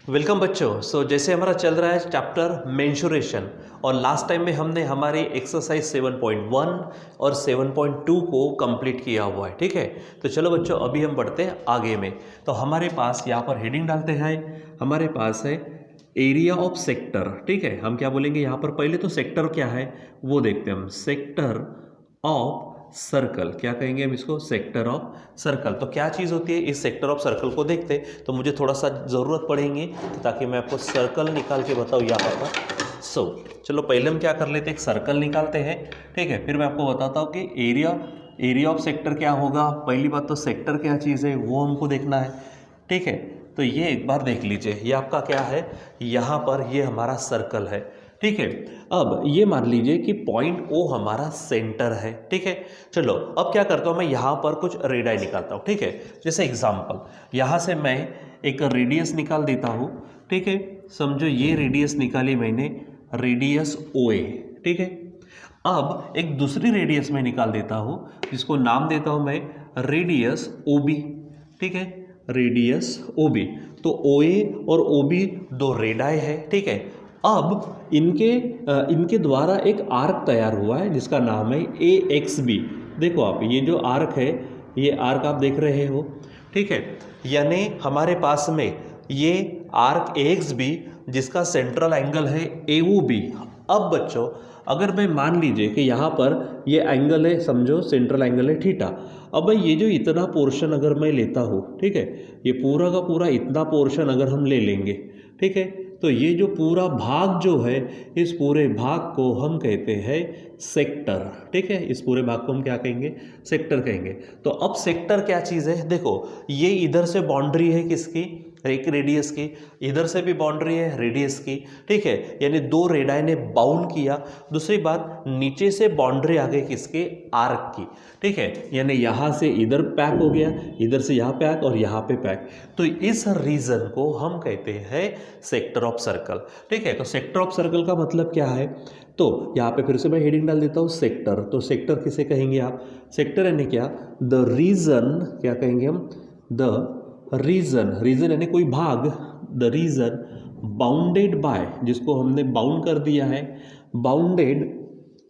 Welcome बच्चों। जैसे हमारा चल रहा है चैप्टर मेंसुरेशन, और लास्ट टाइम में हमने हमारी एक्सरसाइज 7.1 और 7.2 को कंप्लीट किया हुआ है। ठीक है, तो चलो बच्चों अभी हम बढ़ते हैं आगे में। तो हमारे पास यहाँ पर हेडिंग डालते हैं, हमारे पास है एरिया ऑफ सेक्टर। ठीक है, हम क्या बोलेंगे यहाँ पर, पहले तो सेक्टर क्या है वो देखते हैं हम। सेक्टर ऑफ सर्कल, क्या कहेंगे हम इसको, सेक्टर ऑफ सर्कल। तो क्या चीज़ होती है, इस सेक्टर ऑफ सर्कल को देखते तो मुझे थोड़ा सा ज़रूरत पड़ेगी ताकि मैं आपको सर्कल निकाल के बताऊँ यहाँ पर। चलो पहले हम क्या कर लेते हैं, एक सर्कल निकालते हैं। ठीक है, फिर मैं आपको बताता हूँ कि एरिया ऑफ सेक्टर क्या होगा। पहली बात तो सेक्टर क्या चीज़ है वो हमको देखना है। ठीक है, तो ये एक बार देख लीजिए, ये आपका क्या है, यहाँ पर ये हमारा सर्कल है। ठीक है, अब ये मान लीजिए कि पॉइंट ओ हमारा सेंटर है। ठीक है, चलो अब क्या करता हूँ, मैं यहाँ पर कुछ रेडाई निकालता हूँ। ठीक है, जैसे एग्जांपल यहाँ से मैं एक रेडियस निकाल देता हूँ। ठीक है, समझो ये रेडियस निकाली मैंने, रेडियस ओ ए। ठीक है, अब एक दूसरी रेडियस में निकाल देता हूँ जिसको नाम देता हूँ मैं रेडियस ओ बी। ठीक है, रेडियस ओ बी। तो ओ ए और ओ बी दो रेडाई है। ठीक है, अब इनके द्वारा एक आर्क तैयार हुआ है जिसका नाम है ए एक्स बी। देखो आप, ये जो आर्क है, ये आर्क आप देख रहे हो। ठीक है, यानी हमारे पास में ये आर्क ए एक्स बी जिसका सेंट्रल एंगल है ए ओ बी। अब बच्चों अगर मैं मान लीजिए कि यहाँ पर ये एंगल है, समझो सेंट्रल एंगल है थीटा। अब भाई ये जो इतना पोर्शन अगर मैं लेता हूँ, ठीक है, ये पूरा का पूरा इतना पोर्शन अगर हम ले लेंगे, ठीक है, तो ये जो पूरा भाग जो है, इस पूरे भाग को हम कहते हैं सेक्टर। ठीक है, इस पूरे भाग को हम क्या कहेंगे, सेक्टर कहेंगे। तो अब सेक्टर क्या चीज़ है, देखो ये इधर से बाउंड्री है किसकी, एक रेडियस की, इधर से भी बाउंड्री है रेडियस की। ठीक है, यानी दो रेडाई ने बाउंड किया। दूसरी बात, नीचे से बाउंड्री आ गई किसके, आर्क की। ठीक है, यानी यहाँ से इधर पैक हो गया, इधर से यहाँ पैक और यहाँ पे पैक। तो इस रीजन को हम कहते हैं सेक्टर ऑफ सर्कल। ठीक है, तो सेक्टर ऑफ सर्कल का मतलब क्या है, तो यहाँ पे फिर से मैं हेडिंग डाल देता हूँ सेक्टर। तो सेक्टर किसे कहेंगे आप, सेक्टर यानी क्या, द रीजन, क्या कहेंगे हम, द रीजन यानी कोई भाग, द रीजन बाउंडेड बाय, जिसको हमने बाउंड कर दिया है, बाउंडेड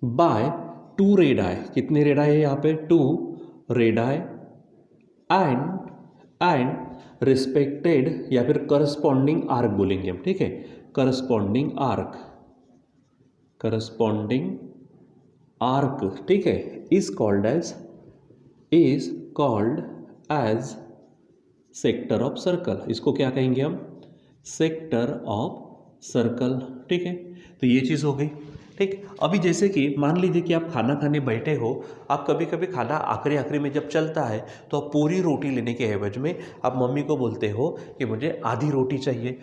बाय टू रेडाई। कितने रेडाई है यहाँ पे, टू रेडाई एंड रिस्पेक्टेड या फिर करस्पॉन्डिंग आर्क बोलेंगे हम। ठीक है, करस्पॉन्डिंग आर्क, ठीक है, is called as sector of circle. इसको क्या कहेंगे हम, सेक्टर ऑफ सर्कल। ठीक है, तो ये चीज़ हो गई। ठीक, अभी जैसे कि मान लीजिए कि आप खाना खाने बैठे हो, आप कभी कभी खाना आखिरी में जब चलता है तो आप पूरी रोटी लेने के एवज में आप मम्मी को बोलते हो कि मुझे आधी रोटी चाहिए।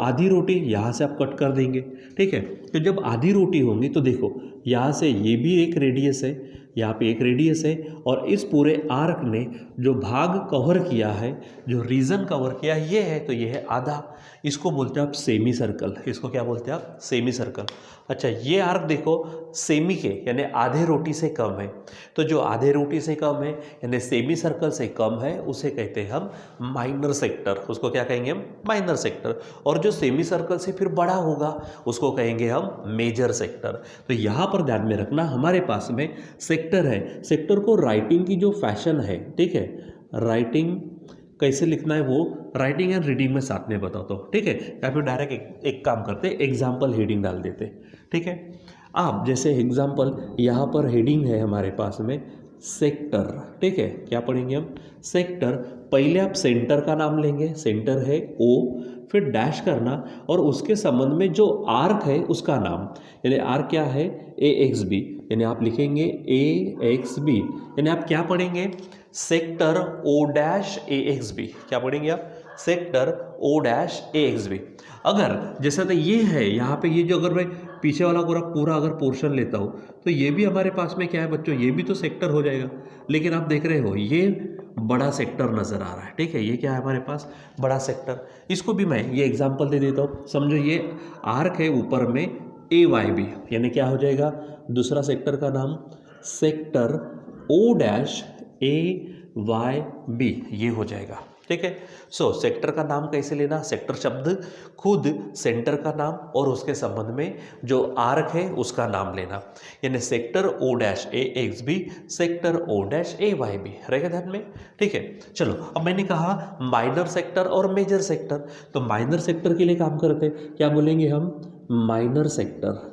आधी रोटी यहाँ से आप कट कर देंगे। ठीक है, तो जब आधी रोटी होंगी तो देखो यहाँ से ये भी एक रेडियस है, यहाँ पे एक रेडियस है, और इस पूरे आर्क ने जो भाग कवर किया है, जो रीजन कवर किया ये है, तो ये है आधा। इसको बोलते हैं आप सेमी सर्कल। इसको क्या बोलते हैं आप, सेमी सर्कल। अच्छा, ये आर्क देखो सेमी के यानी आधे रोटी से कम है, तो जो आधे रोटी से कम है यानी सेमी सर्कल से कम है उसे कहते हैं हम माइनर सेक्टर। उसको क्या कहेंगे हम, माइनर सेक्टर। और जो सेमी सर्कल से फिर बड़ा होगा उसको कहेंगे हम मेजर सेक्टर। तो यहाँ पर ध्यान में रखना, हमारे पास में सेक्टर है, सेक्टर को राइटिंग की जो फैशन है, ठीक है, राइटिंग कैसे लिखना है वो राइटिंग एंड रीडिंग में साथ में बताता हूँ। ठीक है, या फिर डायरेक्ट एक काम करते, एग्जाम्पल हेडिंग डाल देते। ठीक है, आप जैसे एग्जाम्पल यहाँ पर हेडिंग है हमारे पास में सेक्टर। ठीक है, क्या पढ़ेंगे हम, सेक्टर। पहले आप सेंटर का नाम लेंगे, सेंटर है ओ, फिर डैश करना और उसके संबंध में जो आर्क है उसका नाम, यानी आर्क क्या है, ए एक्स बी, यानी आप लिखेंगे ए एक्स बी, यानी आप क्या पढ़ेंगे, sector O dash A X B. क्या पढ़ेंगे आप, sector O dash A X B. अगर जैसा तो ये है यहाँ पे, ये जो अगर मैं पीछे वाला पूरा अगर पोर्शन लेता हूँ तो ये भी हमारे पास में क्या है बच्चों, ये भी तो सेक्टर हो जाएगा। लेकिन आप देख रहे हो ये बड़ा सेक्टर नज़र आ रहा है। ठीक है, ये क्या है हमारे पास, बड़ा सेक्टर। इसको भी मैं ये एग्जांपल दे देता हूँ। समझो ये आर्क है, ऊपर में ए वाई बी, यानी क्या हो जाएगा, दूसरा सेक्टर का नाम sector O dash A Y B, ये हो जाएगा। ठीक है। सो सेक्टर का नाम कैसे लेना, सेक्टर शब्द खुद सेंटर का नाम और उसके संबंध में जो आर्क है उसका नाम लेना, यानी sector O dash A X B, sector O dash A Y B, रहेगा ध्यान में। ठीक है, चलो अब मैंने कहा माइनर सेक्टर और मेजर सेक्टर, तो माइनर सेक्टर के लिए काम करते क्या बोलेंगे हम, माइनर सेक्टर।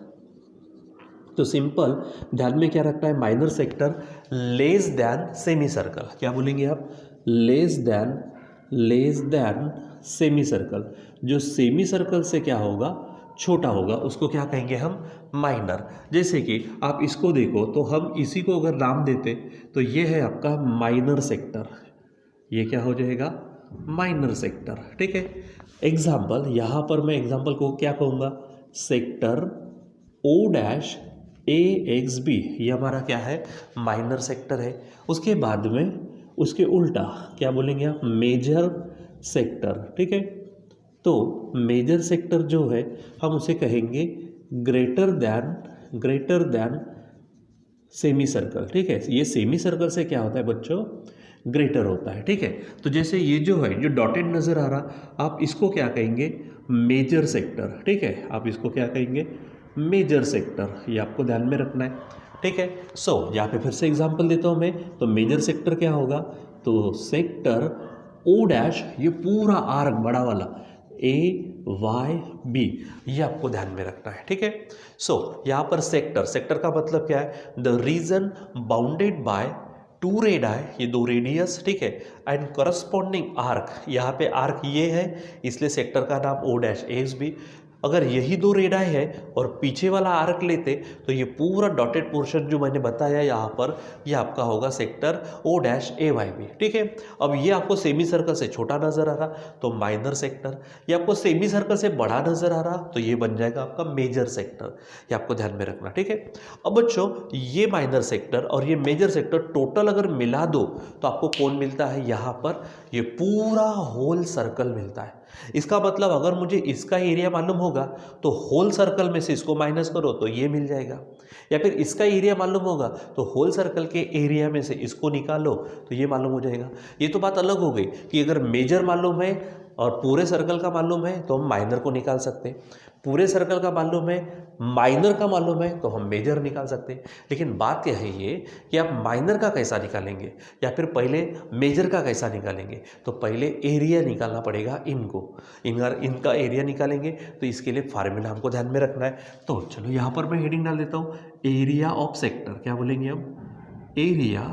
तो सिंपल ध्यान में क्या रखना है, minor sector less than semi circle, क्या बोलेंगे आप, लेस दैन सेमी सर्कल। जो सेमी सर्कल से क्या होगा, छोटा होगा, उसको क्या कहेंगे हम, माइनर। जैसे कि आप इसको देखो तो हम इसी को अगर नाम देते तो ये है आपका माइनर सेक्टर, ये क्या हो जाएगा, माइनर सेक्टर। ठीक है, एग्जाम्पल यहाँ पर मैं एग्जाम्पल को क्या कहूँगा, sector O dash A X B, ये हमारा क्या है, माइनर सेक्टर है। उसके बाद में उसके उल्टा क्या बोलेंगे आप, मेजर सेक्टर। ठीक है, तो मेजर सेक्टर जो है हम उसे कहेंगे ग्रेटर दैन सेमी सर्कल। ठीक है, ये सेमी सर्कल से क्या होता है बच्चों, ग्रेटर होता है। ठीक है, तो जैसे ये जो है, जो डॉटेड नज़र आ रहा, आप इसको क्या कहेंगे, मेजर सेक्टर। ठीक है, आप इसको क्या कहेंगे, मेजर सेक्टर, ये आपको ध्यान में रखना है। ठीक है, सो यहाँ पे फिर से एग्जांपल देता हूँ मैं, तो मेजर सेक्टर क्या होगा, तो सेक्टर ओ डैश, ये पूरा आर्क बड़ा वाला ए वाई बी, ये आपको ध्यान में रखना है। ठीक है, सो यहाँ पर सेक्टर का मतलब क्या है, the reason bounded by two radii, ये दो रेडियस। ठीक है, एंड करस्पॉन्डिंग आर्क, यहाँ पे आर्क ये है इसलिए सेक्टर का नाम ओ डैश एक्स बी। अगर यही दो रेडाई है और पीछे वाला आर्क लेते तो ये पूरा डॉटेड पोर्शन जो मैंने बताया यहाँ पर, ये आपका होगा sector O dash A Y B. ठीक है, अब ये आपको सेमी सर्कल से छोटा नजर आ रहा तो माइनर सेक्टर, ये आपको सेमी सर्कल से बड़ा नजर आ रहा तो ये बन जाएगा आपका मेजर सेक्टर, ये आपको ध्यान में रखना। ठीक है, अब बच्चों ये माइनर सेक्टर और ये मेजर सेक्टर टोटल अगर मिला दो तो आपको कौन मिलता है, यहाँ पर ये पूरा होल सर्कल मिलता है। इसका मतलब अगर मुझे इसका एरिया मालूम होगा तो होल सर्कल में से इसको माइनस करो तो ये मिल जाएगा, या फिर इसका एरिया मालूम होगा तो होल सर्कल के एरिया में से इसको निकालो तो ये मालूम हो जाएगा। ये तो बात अलग हो गई कि अगर मेजर मालूम है और पूरे सर्कल का मालूम है तो हम माइनर को निकाल सकते हैं, पूरे सर्कल का मालूम है, माइनर का मालूम है तो हम मेजर निकाल सकते हैं। लेकिन बात क्या है ये कि आप माइनर का कैसा निकालेंगे या फिर पहले मेजर का कैसा निकालेंगे, तो पहले एरिया निकालना पड़ेगा इनको, इनका एरिया निकालेंगे तो इसके लिए फार्मूला हमको ध्यान में रखना है। तो चलो यहाँ पर मैं हेडिंग डाल देता हूँ, एरिया ऑफ सेक्टर, क्या बोलेंगे हम, एरिया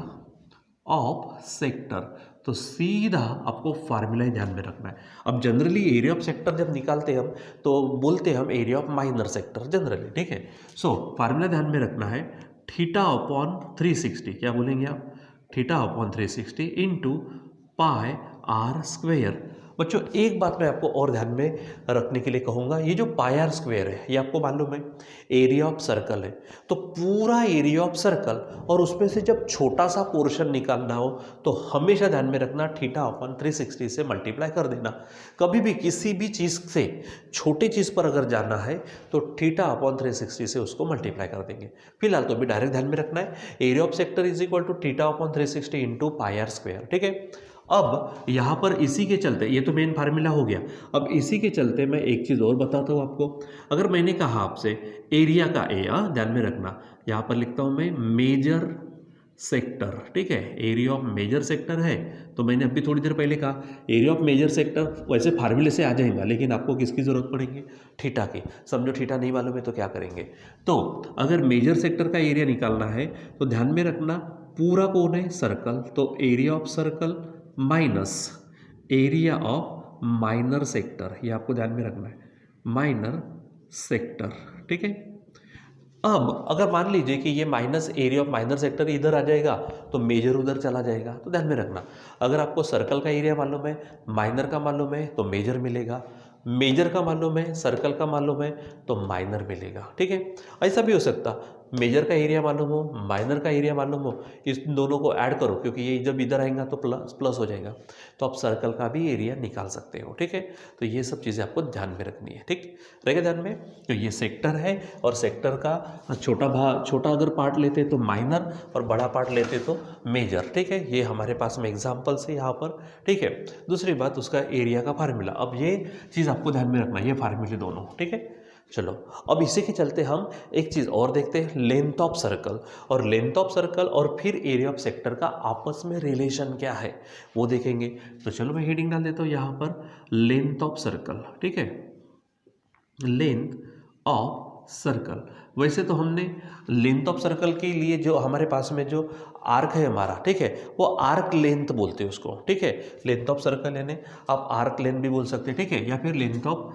ऑफ सेक्टर। तो सीधा आपको फार्मूला ही ध्यान में रखना है। अब जनरली एरिया ऑफ सेक्टर जब निकालते हैं हम तो बोलते हैं हम area of minor sector generally. ठीक है, सो फार्मूला ध्यान में रखना है, थीटा अपॉन 360, क्या बोलेंगे आप, theta upon 360 into pi r square. बच्चों एक बात मैं आपको और ध्यान में रखने के लिए कहूँगा, ये जो पाई आर स्क्वेयर है ये आपको मालूम है एरिया ऑफ सर्कल है, तो पूरा एरिया ऑफ सर्कल और उसमें से जब छोटा सा पोर्शन निकालना हो तो हमेशा ध्यान में रखना थीटा अपॉन 360 से मल्टीप्लाई कर देना। कभी भी किसी भी चीज़ से छोटी चीज़ पर अगर जाना है तो थीटा अपॉन 360 से उसको मल्टीप्लाई कर देंगे। फिलहाल तो अभी डायरेक्ट ध्यान में रखना है, area of sector is equal to theta upon 360 into pi r square. ठीक है, अब यहाँ पर इसी के चलते, ये तो मेन फार्मूला हो गया, अब इसी के चलते मैं एक चीज़ और बताता हूँ आपको। अगर मैंने कहा आपसे एरिया का ए, ध्यान में रखना, यहाँ पर लिखता हूँ मैं मेजर सेक्टर। ठीक है, एरिया ऑफ मेजर सेक्टर है, तो मैंने अभी थोड़ी देर पहले कहा एरिया ऑफ मेजर सेक्टर वैसे फार्मूले से आ जाएगा, लेकिन आपको किसकी ज़रूरत पड़ेगी, थीटा की। समझो थीटा नहीं मालूम है तो क्या करेंगे, तो अगर मेजर सेक्टर का एरिया निकालना है तो ध्यान में रखना पूरा कौन है, सर्कल, तो area of circle minus area of minor sector, ये आपको ध्यान में रखना है, माइनर सेक्टर। ठीक है, अब अगर मान लीजिए कि ये minus area of minor sector इधर आ जाएगा तो मेजर उधर चला जाएगा, तो ध्यान में रखना अगर आपको सर्कल का एरिया मालूम है, माइनर का मालूम है तो मेजर मिलेगा, मेजर का मालूम है, सर्कल का मालूम है तो माइनर मिलेगा। ठीक है, ऐसा भी हो सकता मेजर का एरिया मालूम हो, माइनर का एरिया मालूम हो, इस दोनों को ऐड करो, क्योंकि ये जब इधर आएगा तो प्लस प्लस हो जाएगा, तो आप सर्कल का भी एरिया निकाल सकते हो। ठीक है, तो ये सब चीज़ें आपको ध्यान में रखनी है। ठीक रहेगा ध्यान में। तो ये सेक्टर है, और सेक्टर का छोटा अगर पार्ट लेते तो माइनर और बड़ा पार्ट लेते तो मेजर। ठीक है, ये हमारे पास में एग्जाम्पल्स है यहाँ पर। ठीक है, दूसरी बात उसका एरिया का फार्मूला। अब ये चीज़ आपको ध्यान में रखना है, ये फार्मूले दोनों। ठीक है, चलो अब इसी के चलते हम एक चीज़ और देखते हैं, लेंथ ऑफ सर्कल। और लेंथ ऑफ सर्कल और फिर एरिया ऑफ सेक्टर का आपस में रिलेशन क्या है वो देखेंगे। तो चलो मैं हेडिंग डाल देता हूँ यहाँ पर, लेंथ ऑफ सर्कल। ठीक है, लेंथ ऑफ सर्कल। वैसे तो हमने लेंथ ऑफ सर्कल के लिए जो हमारे पास में जो आर्क है हमारा, ठीक है, वो आर्क लेंथ बोलते हैं उसको। ठीक है, लेंथ ऑफ सर्कल यानी आप आर्क लेंथ भी बोल सकते हैं। ठीक है, या फिर लेंथ ऑफ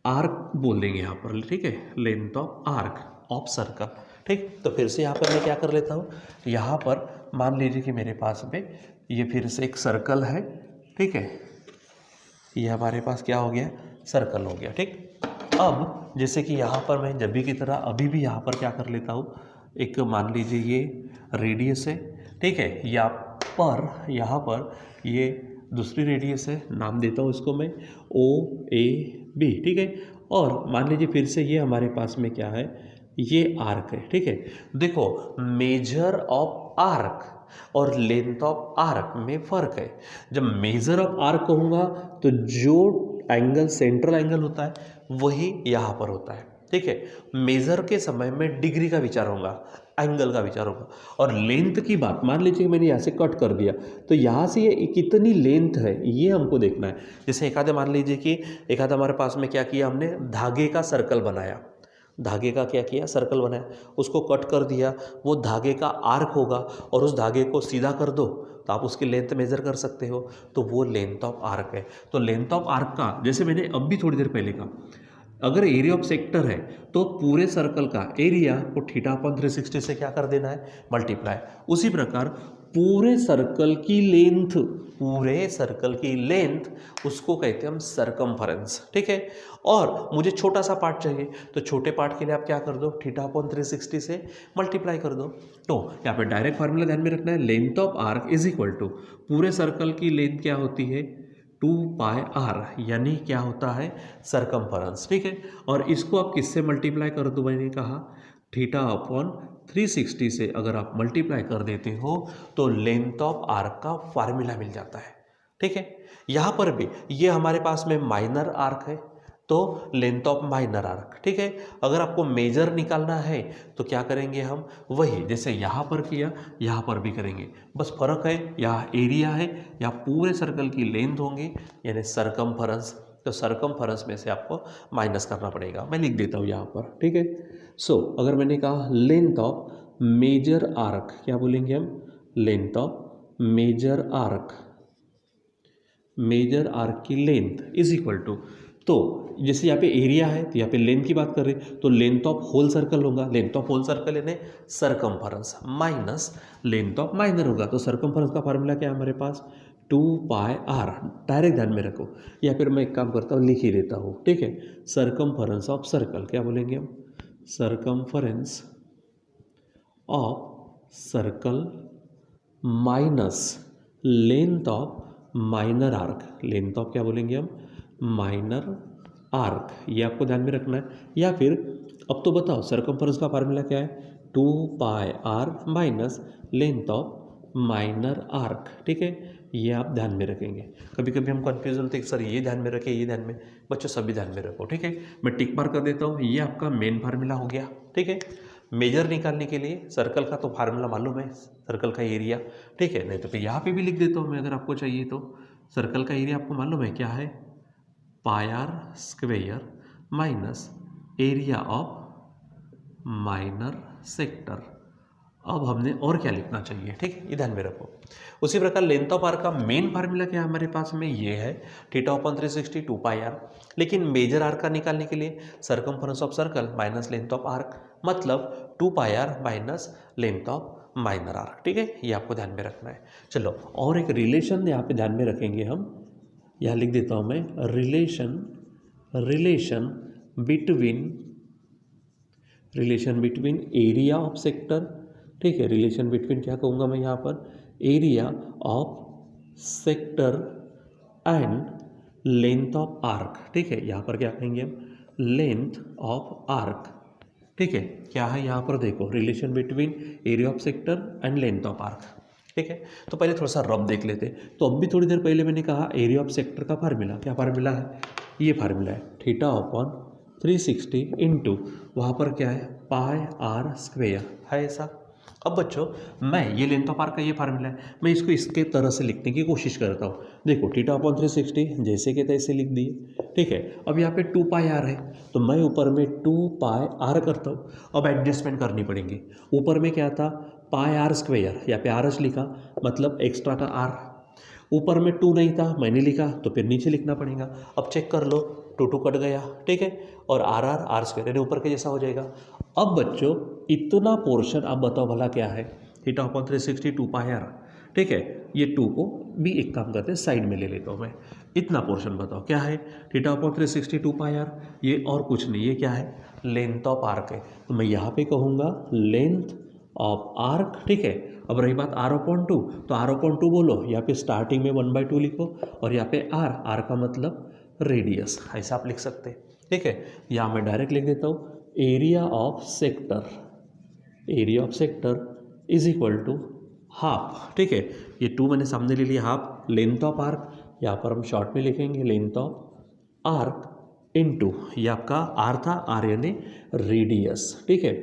आर्क बोल देंगे यहाँ पर। ठीक है, length of arc of circle. ठीक, तो फिर से यहाँ पर मैं क्या कर लेता हूँ, यहाँ पर मान लीजिए कि मेरे पास में ये फिर से एक सर्कल है। ठीक है, ये हमारे पास क्या हो गया, सर्कल हो गया। ठीक, अब जैसे कि यहाँ पर मैं जब भी की तरह अभी भी यहाँ पर क्या कर लेता हूँ, एक मान लीजिए ये रेडियस है। ठीक है, यहाँ पर ये दूसरी रेडियस है, नाम देता हूँ इसको मैं OAB। ठीक है, और मान लीजिए फिर से ये हमारे पास में क्या है, ये आर्क है। ठीक है, देखो मेजर ऑफ आर्क और लेंथ ऑफ आर्क में फ़र्क है। जब मेजर ऑफ आर्क कहूँगा तो जो एंगल सेंट्रल एंगल होता है वही यहाँ पर होता है। ठीक है, मेजर के समय में डिग्री का विचार होगा, एंगल का विचार होगा। और लेंथ की बात, मान लीजिए मैंने यहाँ से कट कर दिया तो यहाँ से ये कितनी लेंथ है ये हमको देखना है। जैसे एक आधे मान लीजिए कि एक आधा हमारे पास में क्या किया हमने, धागे का सर्कल बनाया, धागे का क्या किया, सर्कल बनाया, उसको कट कर दिया, वो धागे का आर्क होगा और उस धागे को सीधा कर दो तो आप उसकी लेंथ मेजर कर सकते हो, तो वो लेंथ ऑफ आर्क है। तो लेंथ ऑफ आर्क का, जैसे मैंने अब भी थोड़ी देर पहले कहा, अगर एरिया ऑफ सेक्टर है तो पूरे सर्कल का एरिया को θ/360 से क्या कर देना है, मल्टीप्लाई। उसी प्रकार पूरे सर्कल की लेंथ उसको कहते हैं हम सरकमफरेंस। ठीक है, और मुझे छोटा सा पार्ट चाहिए तो छोटे पार्ट के लिए आप क्या कर दो, θ/360 से मल्टीप्लाई कर दो। तो यहाँ पे डायरेक्ट फार्मूला ध्यान में रखना है, length of arc is equal to पूरे सर्कल की लेंथ क्या होती है, 2πr, यानी क्या होता है, सरकमफरेंस। ठीक है, और इसको आप किससे मल्टीप्लाई कर दो, मैंने कहा θ/360 से अगर आप मल्टीप्लाई कर देते हो तो लेंथ ऑफ आर्क का फार्मूला मिल जाता है। ठीक है, यहाँ पर भी ये हमारे पास में माइनर आर्क है तो लेंथ ऑफ माइनर आर्क। ठीक है, अगर आपको मेजर निकालना है तो क्या करेंगे हम, वही जैसे यहाँ पर किया यहाँ पर भी करेंगे, बस फर्क है यहाँ एरिया है, यहाँ पूरे सर्कल की लेंथ होंगी यानी सरकमफरेंस। तो सरकमफरेंस में से आपको माइनस करना पड़ेगा, मैं लिख देता हूँ यहाँ पर। ठीक है, सो अगर मैंने कहा लेंथ ऑफ मेजर आर्क, क्या बोलेंगे हम, लेंथ ऑफ मेजर आर्क की लेंथ इज इक्वल टू, तो जैसे यहाँ पे एरिया है तो यहाँ पे लेंथ की बात कर रहे हैं तो लेंथ ऑफ होल सर्कल होगा, लेंथ ऑफ होल सर्कल यानी circumference minus length of minor होगा। तो सरकमफरेंस का फार्मूला क्या है हमारे पास, 2πr। डायरेक्ट ध्यान में रखो, या फिर मैं एक काम करता हूँ लिख ही देता हूँ। ठीक है, सरकमफरेंस ऑफ सर्कल, क्या बोलेंगे हम, circumference of circle minus length of minor arc, length of क्या बोलेंगे हम, माइनर आर्क, ये आपको ध्यान में रखना है। या फिर अब तो बताओ सरकमफरेंस का फार्मूला क्या है, 2πr minus length of minor arc. ठीक है, ये आप ध्यान में रखेंगे। कभी कभी हम कन्फ्यूज होते हैं सर ये ध्यान में रखें, ये ध्यान में, बच्चों सभी ध्यान में रखो। ठीक है, मैं टिक मार कर देता हूँ, ये आपका मेन फार्मूला हो गया। ठीक है, मेजर निकालने के लिए सर्कल का तो फार्मूला मालूम है, सर्कल का एरिया। ठीक है, नहीं तो फिर यहाँ पे भी लिख देता हूँ मैं, अगर आपको चाहिए तो। सर्कल का एरिया आपको मालूम है क्या है, πr² minus area of minor sector. अब हमने और क्या लिखना चाहिए, ठीक है, ये ध्यान में रखो। उसी प्रकार लेंथ ऑफ आर्क का मेन फार्मूला क्या है हमारे पास में, ये है θ/360 2πr। लेकिन मेजर आर्क का निकालने के लिए circumference of circle minus length of arc, मतलब 2πr minus length of minor arc. ठीक है, ये आपको ध्यान में रखना है। चलो और एक रिलेशन यहाँ पे ध्यान में रखेंगे हम, यहाँ लिख देता हूँ मैं, relation relation between area of sector, ठीक है, रिलेशन बिटवीन क्या कहूँगा मैं यहाँ पर, area of sector and length of arc, ठीक है, यहाँ पर क्या कहेंगे हम, लेंथ ऑफ आर्क, ठीक है, क्या है यहाँ पर देखो, relation between area of sector and length of arc, ठीक है। तो पहले थोड़ा सा रफ देख लेते। तो अब भी थोड़ी देर पहले मैंने कहा एरिया ऑफ सेक्टर का फार्मूला, क्या फार्मूला है, ये फार्मूला है थीटा अपॉन 360 इंटू वहाँ पर क्या है पाई आर स्क्वेयर है ऐसा। अब बच्चों मैं ये लेंथ ऑफ आर्क का ये फार्मूला है, मैं इसको इसके तरह से लिखने की कोशिश करता हूँ। देखो थीटा अपॉन 360 जैसे के तैसे लिख दिए, ठीक है। अब यहाँ पे 2 पाई आर है तो मैं ऊपर में 2 पाई आर करता हूँ। अब एडजस्टमेंट करनी पड़ेगी। ऊपर में क्या था पाई आर स्क्वेयर, यहाँ पे आर एच लिखा मतलब एक्स्ट्रा का आर, ऊपर में 2 नहीं था मैंने लिखा तो फिर नीचे लिखना पड़ेगा। अब चेक कर लो 2 कट गया, ठीक है, और आर आर आर स्क्वेयर यानी ऊपर के जैसा हो जाएगा। अब बच्चों इतना पोर्शन आप बताओ भला क्या है, थीटा अपॉन 360 2 पाई आर, ठीक है। ये 2 को भी एक काम करते हैं साइड में ले लेता हूँ मैं, इतना पोर्शन बताओ क्या है, थीटा अपॉन 360 2 पाई आर, ये और कुछ नहीं, ये क्या है लेंथ ऑफ आर्क है। तो मैं यहाँ पे कहूँगा लेंथ ऑफ आर्क, ठीक है। अब रही बात आर अपॉन 2, तो आर अपॉन 2 बोलो, यहाँ पे स्टार्टिंग में 1/2 लिखो और यहाँ पे आर का मतलब रेडियस, ऐसा आप लिख सकते हैं, ठीक है। यहाँ मैं डायरेक्ट लिख देता हूँ area of sector, area of sector is equal to half, ठीक है। ये 2 मैंने सामने ले लिया, हाफ लेंथ ऑफ आर्क, यहाँ पर हम शॉर्ट में लिखेंगे लेंथ ऑफ आर्क इनटू ये आपका आर था, आर यानी रेडियस, ठीक है।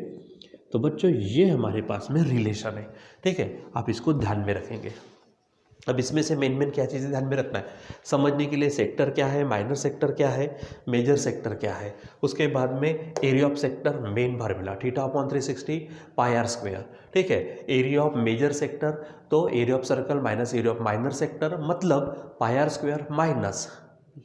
तो बच्चों ये हमारे पास में रिलेशन है, ठीक है, आप इसको ध्यान में रखेंगे। अब इसमें से मेन क्या चीज़ें ध्यान में रखना है समझने के लिए, सेक्टर क्या है, माइनर सेक्टर क्या है, मेजर सेक्टर क्या है, उसके बाद में area of sector main formula theta upon 360 pi r square, ठीक है। एरिया ऑफ मेजर सेक्टर तो area of circle minus area of minor sector मतलब pi r square minus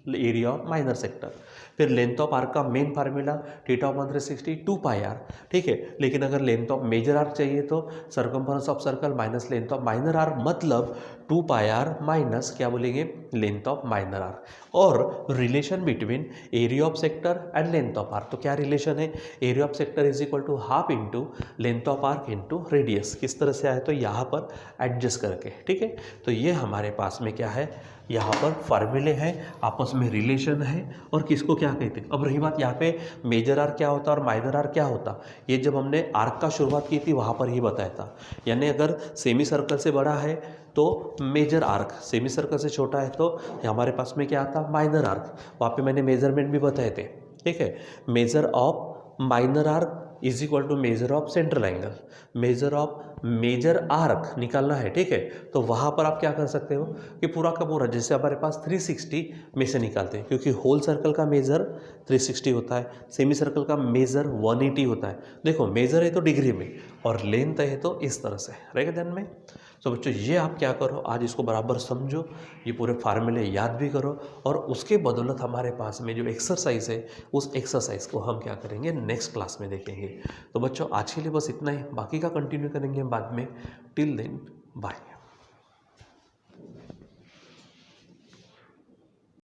area of minor sector. फिर लेंथ ऑफ आर्क का main formula theta upon 360 2 pi r, ठीक है। लेकिन अगर लेंथ ऑफ मेजर आर्क चाहिए तो circumference of circle minus length of minor arc मतलब 2 पाई आर माइनस क्या बोलेंगे लेंथ ऑफ माइनर आर्क। और relation between area of sector and length of arc, तो क्या रिलेशन है, area of sector is equal to half into length of arc into radius. किस तरह से आए तो यहाँ पर एडजस्ट करके, ठीक है। तो ये हमारे पास में क्या है, यहाँ पर फार्मूले हैं, आपस में रिलेशन है और किसको क्या कहते हैं। अब रही बात यहाँ पे मेजर आर्क क्या होता और माइनर आर्क क्या होता, ये जब हमने आर्क का शुरुआत की थी वहाँ पर ही बताया था। यानी अगर सेमी सर्कल से बड़ा है तो मेजर आर्क, सेमी सर्कल से छोटा है तो हमारे पास में क्या आता माइनर आर्क, वहाँ पे मैंने मेजरमेंट भी बताए थे, ठीक है। Major of minor arc is equal to major of central angle, major of major arc निकालना है, ठीक है। तो वहाँ पर आप क्या कर सकते हो कि पूरा का पूरा जैसे हमारे पास 360 में से निकालते हैं, क्योंकि होल सर्कल का मेजर 360 होता है, सेमी सर्कल का मेजर 180 होता है। देखो मेजर है तो डिग्री में और लेंथ है तो इस तरह से रहेगा ध्यान में। तो बच्चों ये आप क्या करो आज इसको बराबर समझो, ये पूरे फार्मूले याद भी करो और उसके बदौलत हमारे पास में जो एक्सरसाइज है उस एक्सरसाइज को हम क्या करेंगे नेक्स्ट क्लास में देखेंगे। तो बच्चों आज के लिए बस इतना ही, बाकी का कंटिन्यू करेंगे बाद में। Till then bye.